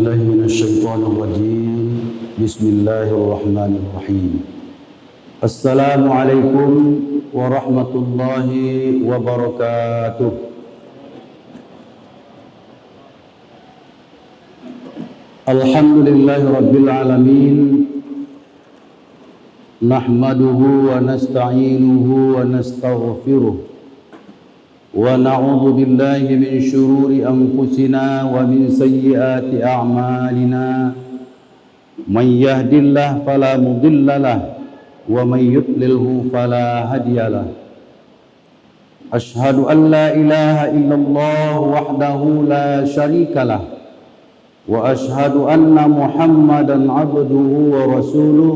بالله من الشيطان الرجيم بسم الله الرحمن الرحيم السلام عليكم ورحمة الله وبركاته. الحمد لله رب العالمين نحمده ونستعينه ونستغفره ونعوذ بالله من شرور أنفسنا ومن سيئات أعمالنا من يهد الله فلا مضل له ومن يضلله فلا هادي له. أشهد أن لا إله إلا الله وحده لا شريك له وأشهد أن محمدا عبده ورسوله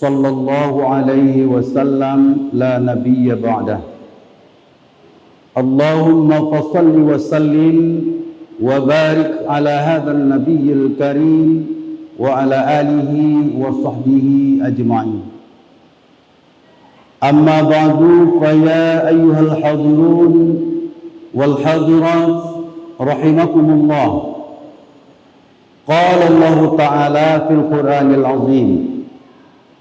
صلى الله عليه وسلم لا نبي بعده. اللهم فصل وسلم وبارك على هذا النبي الكريم وعلى آله وصحبه أجمعين. أما بعد فيا أيها الحاضرون والحاضرات رحمكم الله. قال الله تعالى في القرآن العظيم: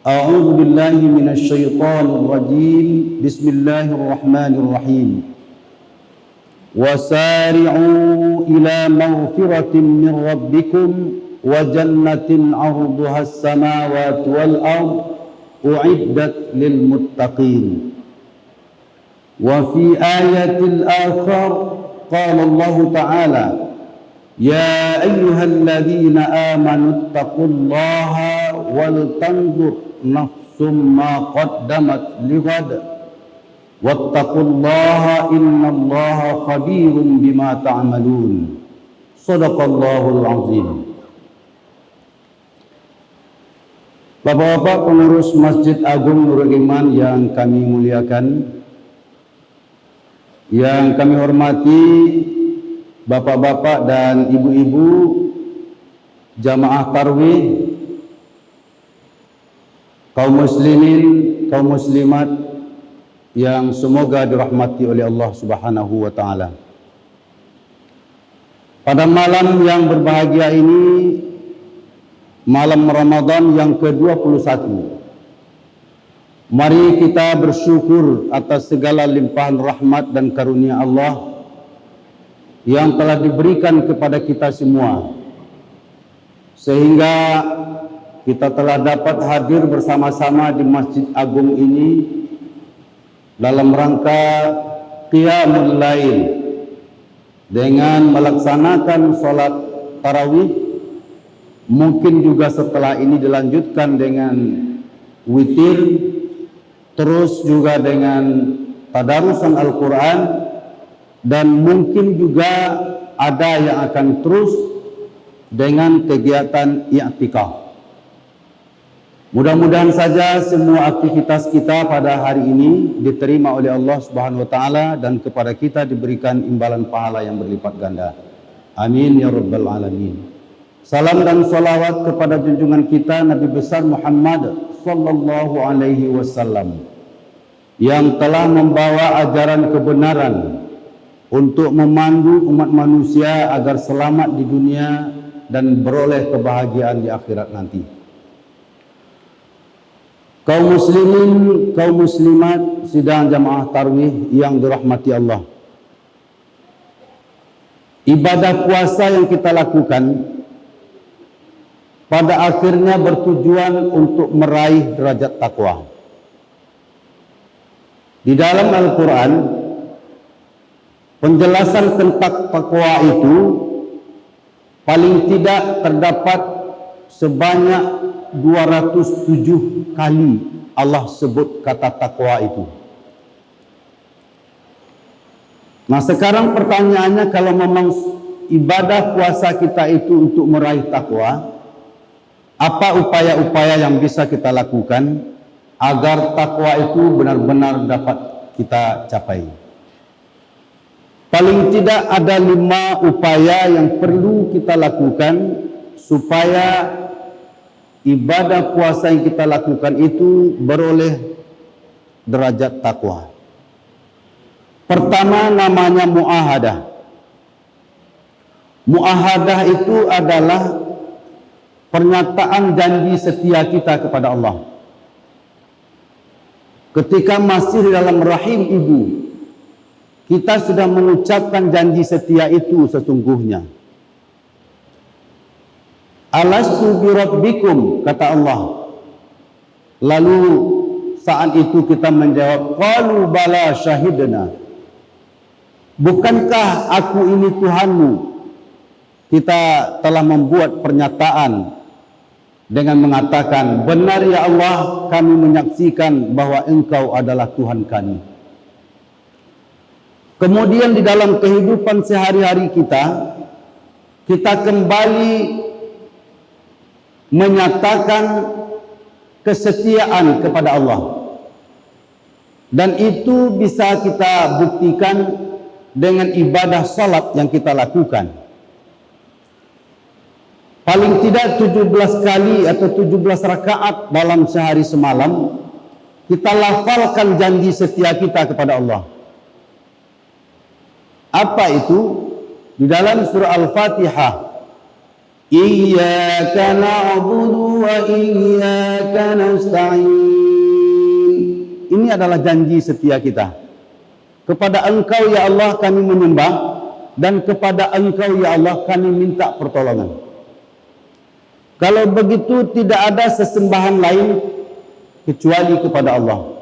أعوذ بالله من الشيطان الرجيم بسم الله الرحمن الرحيم وسارعوا إلى مغفرة من ربكم وجنة عرضها السماوات والأرض أعدت للمتقين. وفي آية الآخر قال الله تعالى: يا أيها الذين آمنوا اتقوا الله ولتنظر نفس ما قدمت لغد واتقوا الله إن الله خبير بما تعملون. صدق الله العظيم. Bapak-bapak pengurus Masjid Agung Nurul Iman yang kami muliakan, yang kami hormati bapak-bapak dan ibu-ibu jamaah tarwih, kaum muslimin, kaum muslimat yang semoga dirahmati oleh Allah Subhanahu wa taala. Pada malam yang berbahagia ini, malam Ramadan yang ke-21, mari kita bersyukur atas segala limpahan rahmat dan karunia Allah yang telah diberikan kepada kita semua, sehingga kita telah dapat hadir bersama-sama di Masjid Agung ini dalam rangka Qiyamul Lail dengan melaksanakan sholat tarawih. Mungkin juga setelah ini dilanjutkan dengan witir, terus juga dengan tadarusan Al-Quran, dan mungkin juga ada yang akan terus dengan kegiatan i'tikaf. Mudah-mudahan saja semua aktivitas kita pada hari ini diterima oleh Allah Subhanahu wa taala dan kepada kita diberikan imbalan pahala yang berlipat ganda. Amin ya rabbal alamin. Salam dan salawat kepada junjungan kita Nabi besar Muhammad sallallahu alaihi wasallam yang telah membawa ajaran kebenaran untuk memandu umat manusia agar selamat di dunia dan beroleh kebahagiaan di akhirat nanti. Kaum muslimin, kaum muslimat, sidang jamaah tarwih yang dirahmati Allah. Ibadah puasa yang kita lakukan pada akhirnya bertujuan untuk meraih derajat takwa. Di dalam Al-Quran, penjelasan tentang takwa itu paling tidak terdapat sebanyak 207 kali Allah sebut kata takwa itu. Nah, sekarang pertanyaannya, kalau memang ibadah puasa kita itu untuk meraih takwa, apa upaya-upaya yang bisa kita lakukan agar takwa itu benar-benar dapat kita capai? Paling tidak ada 5 upaya yang perlu kita lakukan supaya ibadah puasa yang kita lakukan itu beroleh derajat takwa. Pertama, namanya muahadah. Muahadah itu adalah pernyataan janji setia kita kepada Allah. Ketika masih di dalam rahim ibu, kita sudah mengucapkan janji setia itu sesungguhnya. Alastu birabbikum, kata Allah. Lalu saat itu kita menjawab, qalu bala syahidna. Bukankah aku ini Tuhanmu? Kita telah membuat pernyataan dengan mengatakan, benar ya Allah, kami menyaksikan bahwa Engkau adalah Tuhan kami. Kemudian di dalam kehidupan sehari-hari kita kembali menyatakan kesetiaan kepada Allah. Dan itu bisa kita buktikan dengan ibadah salat yang kita lakukan. Paling tidak 17 kali atau 17 rakaat dalam sehari semalam kita lafalkan janji setia kita kepada Allah. Apa itu? Di dalam surah Al-Fatihah, Iyyaka na'budu wa iyyaka nasta'in. Ini adalah janji setia kita. Kepada Engkau ya Allah kami menyembah, dan kepada Engkau ya Allah kami minta pertolongan. Kalau begitu tidak ada sesembahan lain kecuali kepada Allah.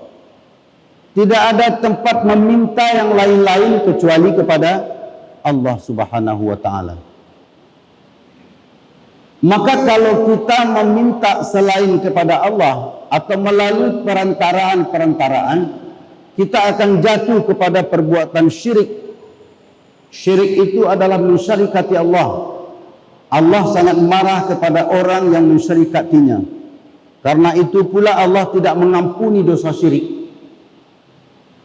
Tidak ada tempat meminta yang lain-lain kecuali kepada Allah Subhanahu wa ta'ala. Maka kalau kita meminta selain kepada Allah atau melalui perantaraan-perantaraan, kita akan jatuh kepada perbuatan syirik. Syirik itu adalah mensyarikati Allah. Allah sangat marah kepada orang yang mensyarikatinya. Karena itu pula Allah tidak mengampuni dosa syirik.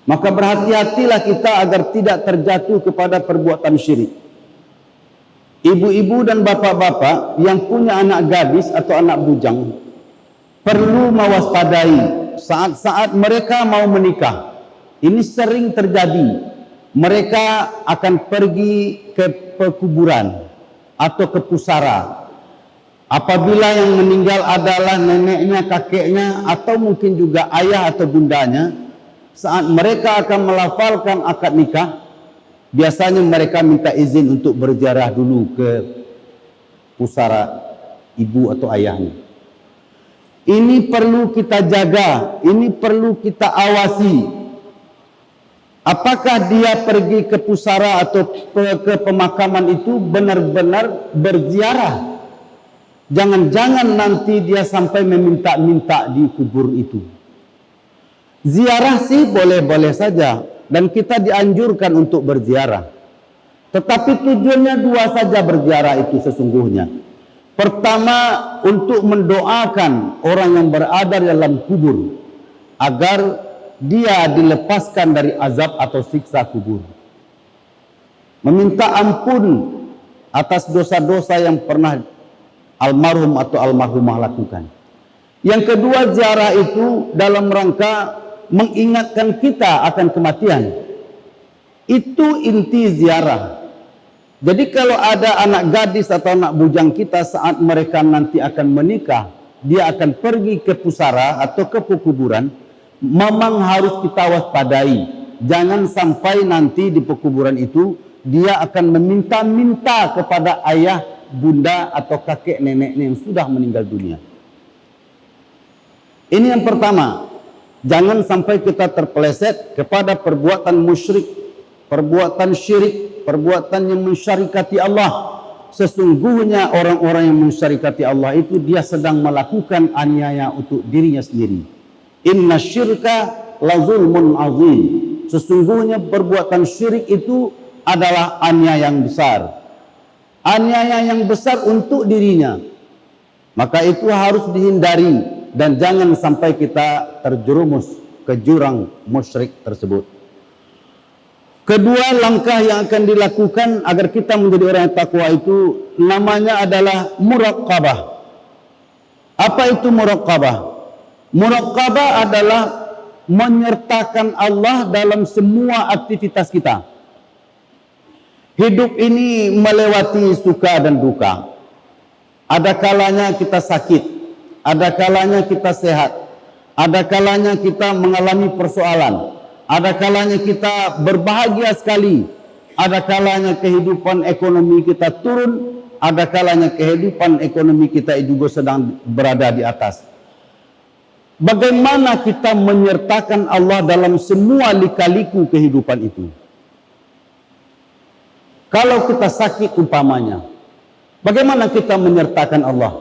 Maka berhati-hatilah kita agar tidak terjatuh kepada perbuatan syirik. Ibu-ibu dan bapak-bapak yang punya anak gadis atau anak bujang perlu mewaspadai saat-saat mereka mau menikah. Ini sering terjadi. Mereka akan pergi ke pekuburan atau ke pusara. Apabila yang meninggal adalah neneknya, kakeknya, atau mungkin juga ayah atau bundanya, saat mereka akan melafalkan akad nikah, biasanya mereka minta izin untuk berziarah dulu ke pusara ibu atau ayahnya. Ini perlu kita jaga, ini perlu kita awasi. Apakah dia pergi ke pusara atau ke pemakaman itu benar-benar berziarah? Jangan-jangan nanti dia sampai meminta-minta di kubur itu. Ziarah sih boleh-boleh saja, dan kita dianjurkan untuk berziarah. Tetapi tujuannya dua saja berziarah itu sesungguhnya. Pertama, untuk mendoakan orang yang berada dalam kubur agar dia dilepaskan dari azab atau siksa kubur. Meminta ampun atas dosa-dosa yang pernah almarhum atau almarhumah lakukan. Yang kedua, ziarah itu dalam rangka mengingatkan kita akan kematian. Itu inti ziarah. Jadi kalau ada anak gadis atau anak bujang kita saat mereka nanti akan menikah, dia akan pergi ke pusara atau ke pekuburan, memang harus kita waspadai. Jangan sampai nanti di pekuburan itu dia akan meminta-minta kepada ayah, bunda atau kakek neneknya yang sudah meninggal dunia. Ini yang pertama. Jangan sampai kita terpeleset kepada perbuatan musyrik, perbuatan syirik, perbuatan yang mensyarikati Allah. Sesungguhnya orang-orang yang mensyarikati Allah itu dia sedang melakukan aniaya untuk dirinya sendiri. Inna syirka la zulmun azim. Sesungguhnya perbuatan syirik itu adalah aniaya yang besar. Aniaya yang besar untuk dirinya. Maka itu harus dihindari. Dan jangan sampai kita terjerumus ke jurang musyrik tersebut. Kedua langkah yang akan dilakukan agar kita menjadi orang yang takwa itu namanya adalah muraqabah. Apa itu muraqabah? Muraqabah adalah menyertakan Allah dalam semua aktivitas kita. Hidup ini melewati suka dan duka. Ada kalanya kita sakit, ada kalanya kita sehat, ada kalanya kita mengalami persoalan, ada kalanya kita berbahagia sekali, ada kalanya kehidupan ekonomi kita turun, ada kalanya kehidupan ekonomi kita juga sedang berada di atas. Bagaimana kita menyertakan Allah dalam semua lika-liku kehidupan itu? Kalau kita sakit umpamanya, bagaimana kita menyertakan Allah?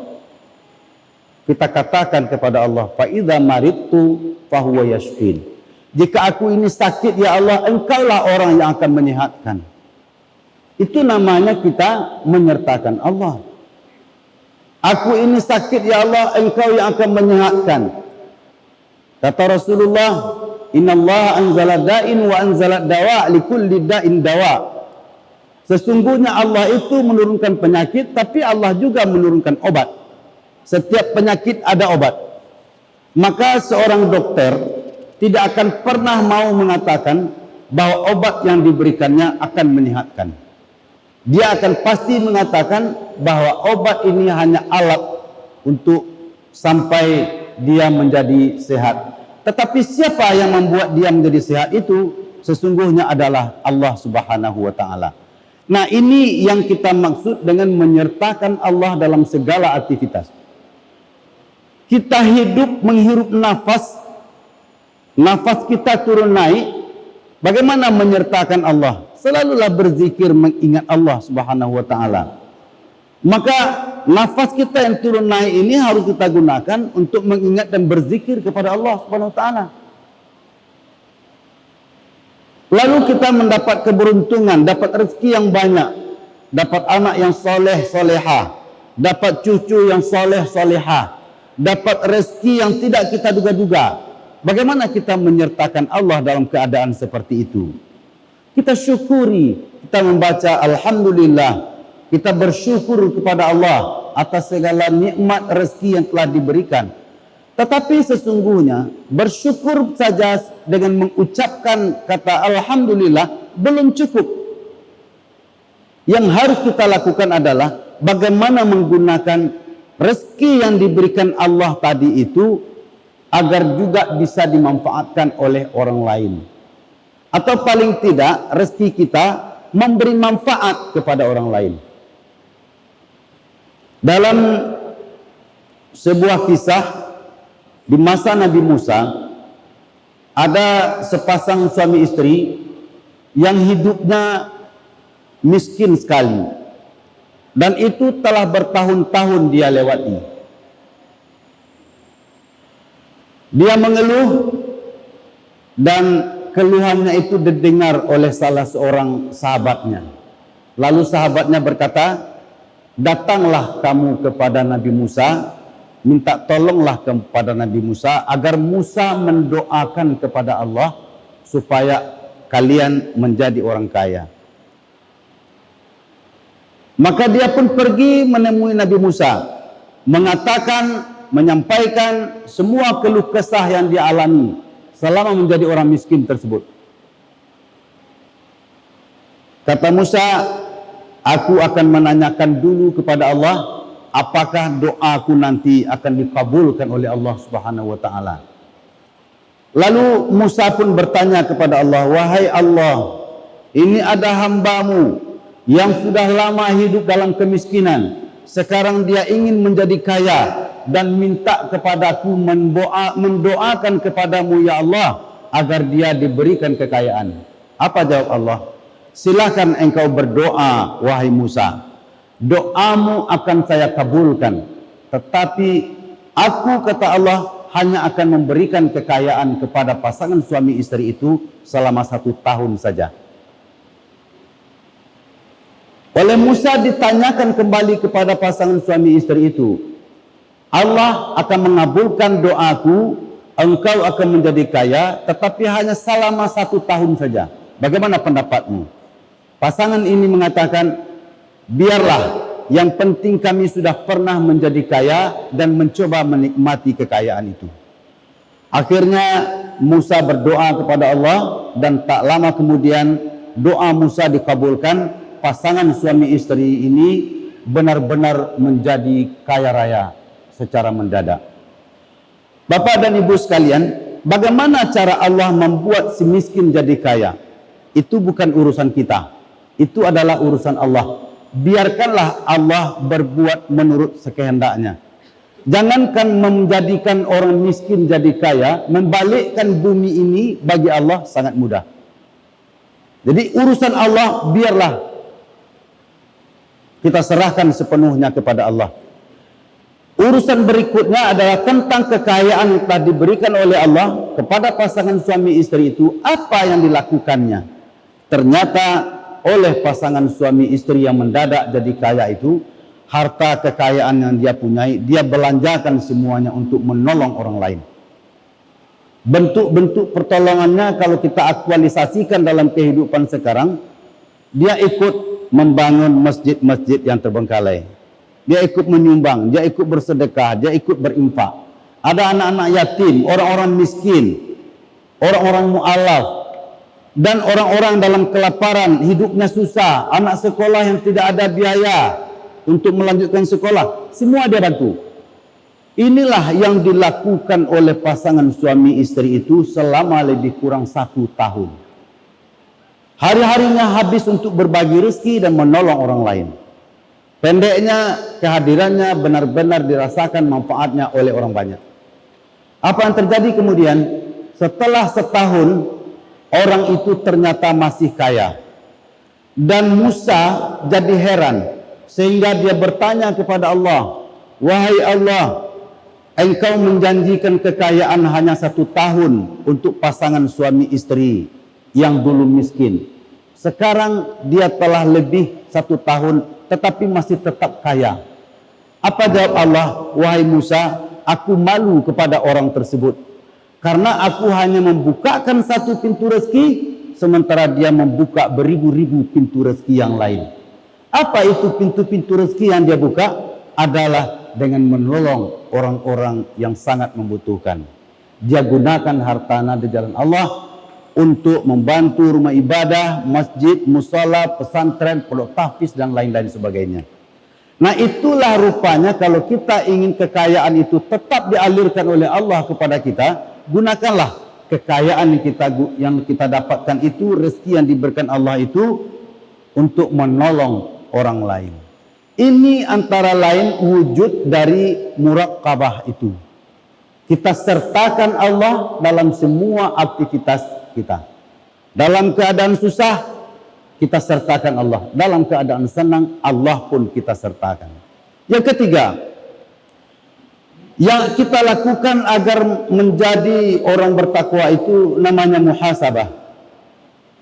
Kita katakan kepada Allah, fa idza maridtu fahuwa yashfin. Jika aku ini sakit ya Allah, Engkaulah orang yang akan menyehatkan. Itu namanya kita menyertakan Allah. Aku ini sakit ya Allah, Engkau yang akan menyehatkan. Kata Rasulullah, innallaha anzala da'in wa anzala dawa likulli da'in dawa. Sesungguhnya Allah itu menurunkan penyakit, tapi Allah juga menurunkan obat. Setiap penyakit ada obat. Maka seorang dokter tidak akan pernah mau mengatakan bahwa obat yang diberikannya akan menyehatkan. Dia akan pasti mengatakan bahwa obat ini hanya alat untuk sampai dia menjadi sehat. Tetapi siapa yang membuat dia menjadi sehat itu sesungguhnya adalah Allah Subhanahu wa taala. Nah, ini yang kita maksud dengan menyertakan Allah dalam segala aktivitas. Kita hidup menghirup nafas, nafas kita turun naik, bagaimana menyertakan Allah? Selalulah berzikir mengingat Allah Subhanahu wa taala. Maka nafas kita yang turun naik ini harus kita gunakan untuk mengingat dan berzikir kepada Allah Subhanahu wa taala. Lalu kita mendapat keberuntungan, dapat rezeki yang banyak, dapat anak yang soleh solehah, dapat cucu yang soleh solehah, dapat rezeki yang tidak kita duga-duga. Bagaimana kita menyertakan Allah dalam keadaan seperti itu? Kita syukuri, kita membaca alhamdulillah, kita bersyukur kepada Allah atas segala nikmat rezeki yang telah diberikan. Tetapi sesungguhnya bersyukur saja dengan mengucapkan kata alhamdulillah belum cukup. Yang harus kita lakukan adalah bagaimana menggunakan rezeki yang diberikan Allah tadi itu agar juga bisa dimanfaatkan oleh orang lain. Atau paling tidak rezeki kita memberi manfaat kepada orang lain. Dalam sebuah kisah di masa Nabi Musa, ada sepasang suami istri yang hidupnya miskin sekali. Dan itu telah bertahun-tahun dia lewati. Dia mengeluh dan keluhannya itu didengar oleh salah seorang sahabatnya. Lalu sahabatnya berkata, datanglah kamu kepada Nabi Musa, minta tolonglah kepada Nabi Musa agar Musa mendoakan kepada Allah supaya kalian menjadi orang kaya. Maka dia pun pergi menemui Nabi Musa, menyampaikan semua keluh kesah yang dia alami selama menjadi orang miskin tersebut. Kata Musa, aku akan menanyakan dulu kepada Allah, apakah doaku nanti akan dikabulkan oleh Allah Subhanahu wa taala. Lalu Musa pun bertanya kepada Allah, wahai Allah, ini ada hambamu yang sudah lama hidup dalam kemiskinan. Sekarang dia ingin menjadi kaya dan minta kepadaku mendoakan kepadamu ya Allah agar dia diberikan kekayaan. Apa jawab Allah? Silakan engkau berdoa wahai Musa. Doamu akan saya kabulkan. Tetapi aku kata Allah hanya akan memberikan kekayaan kepada pasangan suami istri itu selama 1 tahun saja. Oleh Musa ditanyakan kembali kepada pasangan suami istri itu, Allah akan mengabulkan doaku, engkau akan menjadi kaya, tetapi hanya selama 1 tahun saja. Bagaimana pendapatmu? Pasangan ini mengatakan, biarlah, yang penting kami sudah pernah menjadi kaya dan mencoba menikmati kekayaan itu. Akhirnya Musa berdoa kepada Allah dan tak lama kemudian doa Musa dikabulkan. Pasangan suami istri ini benar-benar menjadi kaya raya secara mendadak. Bapak dan Ibu sekalian, bagaimana cara Allah membuat si miskin jadi kaya? Itu bukan urusan kita. Itu adalah urusan Allah. Biarkanlah Allah berbuat menurut sekehendaknya. Jangankan menjadikan orang miskin jadi kaya, membalikkan bumi ini bagi Allah sangat mudah. Jadi urusan Allah biarlah kita serahkan sepenuhnya kepada Allah. Urusan berikutnya adalah tentang kekayaan yang telah diberikan oleh Allah kepada pasangan suami istri itu, apa yang dilakukannya. Ternyata oleh pasangan suami istri yang mendadak jadi kaya itu, harta kekayaan yang dia punyai, dia belanjakan semuanya untuk menolong orang lain. Bentuk-bentuk pertolongannya kalau kita aktualisasikan dalam kehidupan sekarang, dia ikut membangun masjid-masjid yang terbengkalai. Dia ikut menyumbang, dia ikut bersedekah, dia ikut berinfak. Ada anak-anak yatim, orang-orang miskin, orang-orang mu'alaf, dan orang-orang dalam kelaparan, hidupnya susah, anak sekolah yang tidak ada biaya untuk melanjutkan sekolah, semua dia bantu. Inilah yang dilakukan oleh pasangan suami istri itu selama lebih kurang 1 tahun. Hari-harinya habis untuk berbagi rezeki dan menolong orang lain. Pendeknya, kehadirannya benar-benar dirasakan manfaatnya oleh orang banyak. Apa yang terjadi kemudian? Setelah setahun, orang itu ternyata masih kaya. Dan Musa jadi heran, sehingga dia bertanya kepada Allah, "Wahai Allah, Engkau menjanjikan kekayaan hanya 1 tahun untuk pasangan suami istri yang dulu miskin. Sekarang dia telah lebih 1 tahun tetapi masih tetap kaya." Apa jawab Allah? "Wahai Musa, aku malu kepada orang tersebut. Karena aku hanya membukakan 1 pintu rezeki, sementara dia membuka beribu-ribu pintu rezeki yang lain." Apa itu pintu-pintu rezeki yang dia buka? Adalah dengan menolong orang-orang yang sangat membutuhkan. Dia gunakan hartanya di jalan Allah untuk membantu rumah ibadah, masjid, musala, pesantren, pondok tahfiz dan lain-lain sebagainya. Nah, itulah rupanya kalau kita ingin kekayaan itu tetap dialirkan oleh Allah kepada kita, gunakanlah kekayaan yang kita dapatkan itu, rezeki yang diberikan Allah itu untuk menolong orang lain. Ini antara lain wujud dari muraqabah itu. Kita sertakan Allah dalam semua aktivitas kita. Dalam keadaan susah, kita sertakan Allah. Dalam keadaan senang, Allah pun kita sertakan. Yang ketiga, yang kita lakukan agar menjadi orang bertakwa itu namanya muhasabah.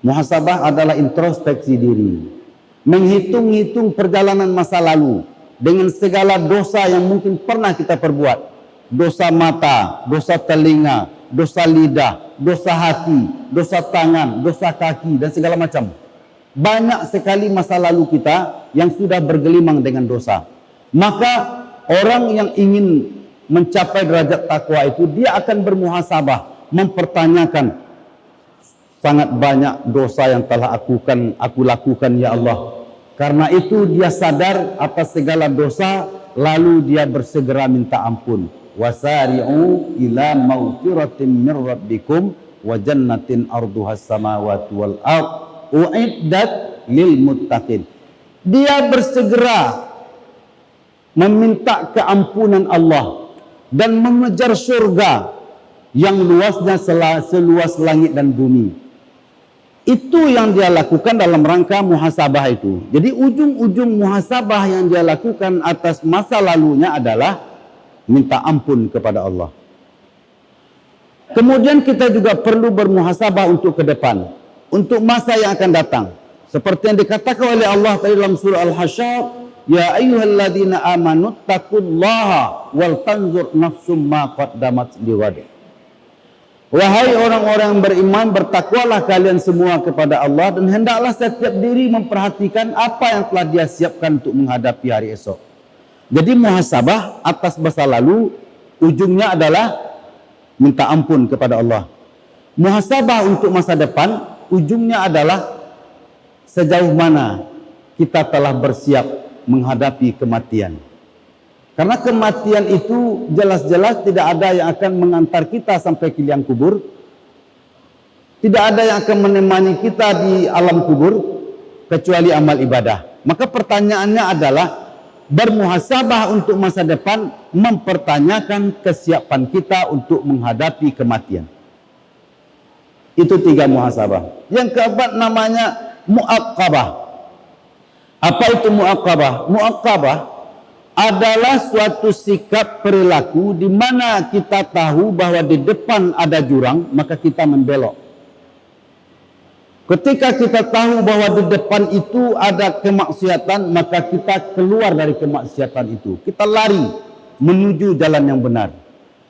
Muhasabah adalah introspeksi diri. Menghitung-hitung perjalanan masa lalu dengan segala dosa yang mungkin pernah kita perbuat. Dosa mata, dosa telinga, dosa lidah, dosa hati, dosa tangan, dosa kaki, dan segala macam. Banyak sekali masa lalu kita yang sudah bergelimang dengan dosa. Maka orang yang ingin mencapai derajat takwa itu, dia akan bermuhasabah, mempertanyakan, sangat banyak dosa yang telah aku lakukan ya Allah. Karena itu dia sadar atas segala dosa, lalu dia bersegera minta ampun. Wasari'u ila maghfiratin min rabbikum wa jannatin arduhas samawati wal ard uiddat lil muttaqin. Dia bersegera meminta keampunan Allah dan mengejar surga yang luasnya seluas langit dan bumi. Itu yang dia lakukan dalam rangka muhasabah itu. Jadi ujung-ujung muhasabah yang dia lakukan atas masa lalunya adalah minta ampun kepada Allah. Kemudian kita juga perlu bermuhasabah untuk ke depan, untuk masa yang akan datang. Seperti yang dikatakan oleh Allah dalam surah Al-Hasyr, "Ya ayyuhalladzina amanu taqullaha wal tanzur nafsum ma qaddamat lighad." Wahai orang-orang yang beriman, bertakwalah kalian semua kepada Allah dan hendaklah setiap diri memperhatikan apa yang telah dia siapkan untuk menghadapi hari esok. Jadi muhasabah atas masa lalu ujungnya adalah minta ampun kepada Allah. Muhasabah untuk masa depan ujungnya adalah sejauh mana kita telah bersiap menghadapi kematian. Karena kematian itu jelas-jelas tidak ada yang akan mengantar kita sampai ke liang kubur. Tidak ada yang akan menemani kita di alam kubur kecuali amal ibadah. Maka pertanyaannya adalah bermuhasabah untuk masa depan, mempertanyakan kesiapan kita untuk menghadapi kematian. Itu 3 muhasabah. Yang keempat namanya mu'aqabah. Apa itu mu'aqabah? Mu'aqabah adalah suatu sikap perilaku di mana kita tahu bahwa di depan ada jurang, maka kita membelok. Ketika kita tahu bahwa di depan itu ada kemaksiatan, maka kita keluar dari kemaksiatan itu. Kita lari menuju jalan yang benar.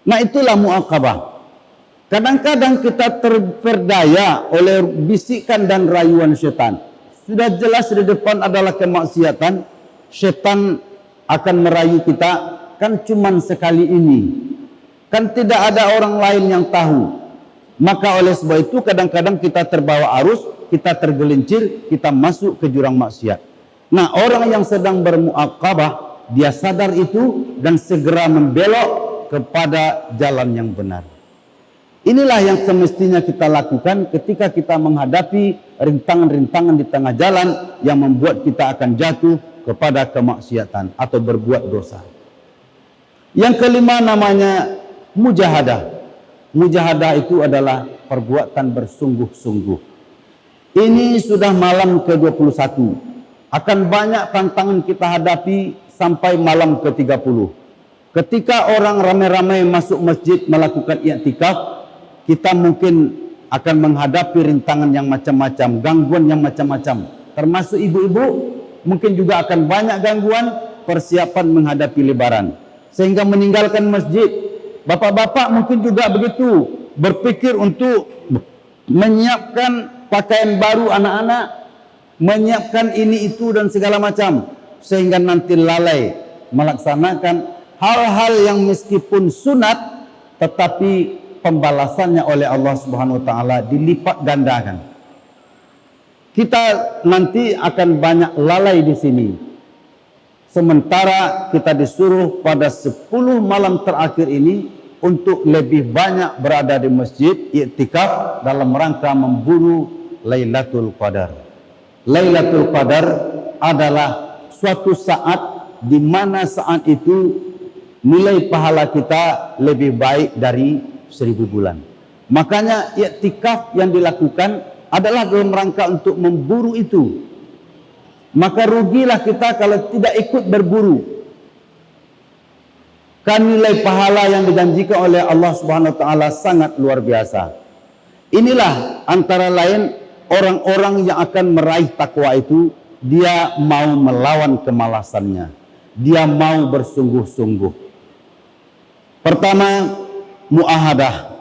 Nah, itulah mu'aqabah. Kadang-kadang kita terperdaya oleh bisikan dan rayuan syaitan. Sudah jelas di depan adalah kemaksiatan, syaitan akan merayu kita, kan cuman sekali ini. Kan tidak ada orang lain yang tahu. Maka oleh sebab itu kadang-kadang kita terbawa arus, kita tergelincir, kita masuk ke jurang maksiat. Nah, orang yang sedang bermu'aqabah, dia sadar itu dan segera membelok kepada jalan yang benar. Inilah yang semestinya kita lakukan ketika kita menghadapi rintangan-rintangan di tengah jalan yang membuat kita akan jatuh kepada kemaksiatan atau berbuat dosa. Yang kelima namanya mujahadah. Mujahadah itu adalah perbuatan bersungguh-sungguh. Ini sudah malam ke-21. Akan banyak tantangan kita hadapi sampai malam ke-30. Ketika orang ramai-ramai masuk masjid melakukan i'tikaf, kita mungkin akan menghadapi rintangan yang macam-macam, gangguan yang macam-macam. Termasuk ibu-ibu, mungkin juga akan banyak gangguan persiapan menghadapi lebaran. Sehingga meninggalkan masjid. Bapak-bapak mungkin juga begitu, berpikir untuk menyiapkan pakaian baru anak-anak, menyiapkan ini itu dan segala macam. Sehingga nanti lalai melaksanakan hal-hal yang meskipun sunat, tetapi pembalasannya oleh Allah Subhanahu wa taala dilipat gandakan. Kita nanti akan banyak lalai di sini. Sementara kita disuruh pada 10 malam terakhir ini untuk lebih banyak berada di masjid i'tikaf dalam rangka memburu Lailatul Qadar. Lailatul Qadar adalah suatu saat di mana saat itu nilai pahala kita lebih baik dari 1000 bulan. Makanya i'tikaf yang dilakukan adalah dalam rangka untuk memburu itu. Maka rugilah kita kalau tidak ikut berburu. Kan nilai pahala yang dijanjikan oleh Allah Subhanahu wa taala sangat luar biasa. Inilah antara lain orang-orang yang akan meraih takwa itu, dia mau melawan kemalasannya. Dia mau bersungguh-sungguh. Pertama, muahadah.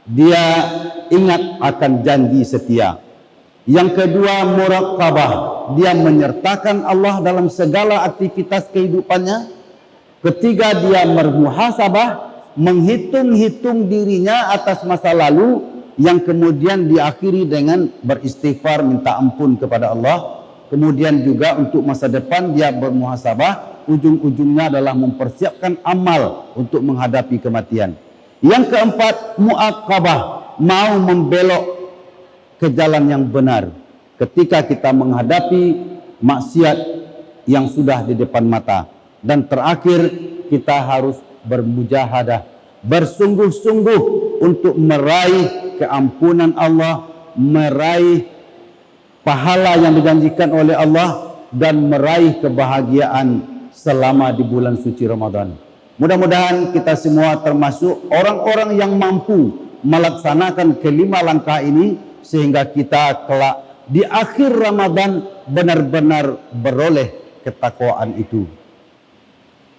Dia ingat akan janji setia. Yang kedua, muraqabah. Dia menyertakan Allah dalam segala aktivitas kehidupannya. Ketiga, dia bermuhasabah, menghitung-hitung dirinya atas masa lalu, yang kemudian diakhiri dengan beristighfar, minta ampun kepada Allah. Kemudian juga untuk masa depan dia bermuhasabah, ujung-ujungnya adalah mempersiapkan amal untuk menghadapi kematian. Yang keempat, mu'aqabah, mau membelok ke jalan yang benar ketika kita menghadapi maksiat yang sudah di depan mata. Dan terakhir, kita harus bermujahadah, bersungguh-sungguh untuk meraih keampunan Allah, meraih pahala yang dijanjikan oleh Allah, dan meraih kebahagiaan selama di bulan suci Ramadan. Mudah-mudahan kita semua termasuk orang-orang yang mampu melaksanakan kelima langkah ini, sehingga kita kelak di akhir Ramadan benar-benar beroleh ketakwaan itu.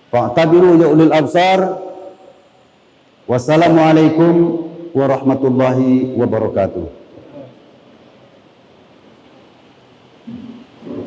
Fa'tabiru ya ulil absar. Wassalamualaikum warahmatullahi wabarakatuh.